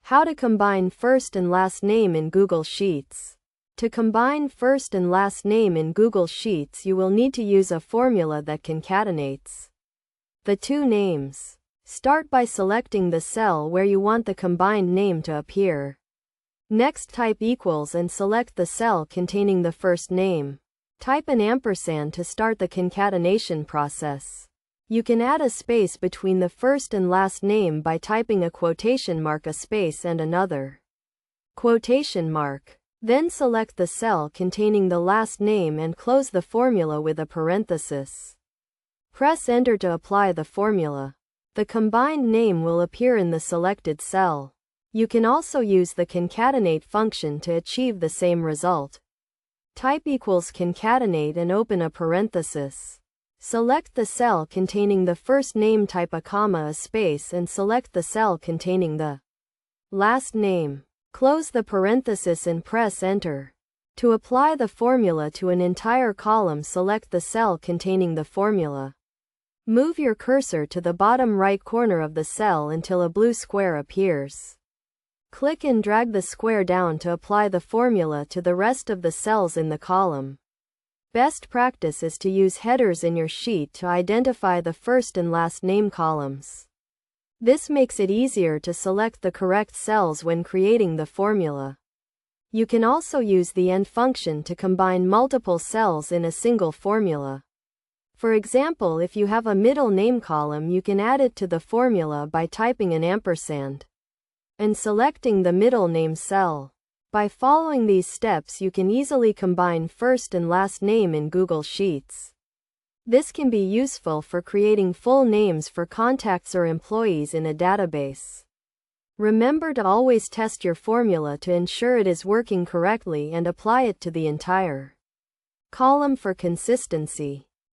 How to combine first and last name in Google Sheets. To combine first and last name in Google Sheets, you will need to use a formula that concatenates the two names. Start by selecting the cell where you want the combined name to appear. Next, type equals and select the cell containing the first name. Type an ampersand to start the concatenation process. You can add a space between the first and last name by typing a quotation mark, a space, and another quotation mark. Then select the cell containing the last name and close the formula with a parenthesis. Press Enter to apply the formula. The combined name will appear in the selected cell. You can also use the concatenate function to achieve the same result. Type equals concatenate and open a parenthesis. Select the cell containing the first name, type a comma, a space, and select the cell containing the last name. Close the parenthesis and press Enter. To apply the formula to an entire column, select the cell containing the formula. Move your cursor to the bottom right corner of the cell until a blue square appears. Click and drag the square down to apply the formula to the rest of the cells in the column. Best practice is to use headers in your sheet to identify the first and last name columns. This makes it easier to select the correct cells when creating the formula. You can also use the AND function to combine multiple cells in a single formula. For example, if you have a middle name column, you can add it to the formula by typing an ampersand and selecting the middle name cell. By following these steps, you can easily combine first and last name in Google Sheets. This can be useful for creating full names for contacts or employees in a database. Remember to always test your formula to ensure it is working correctly and apply it to the entire column for consistency.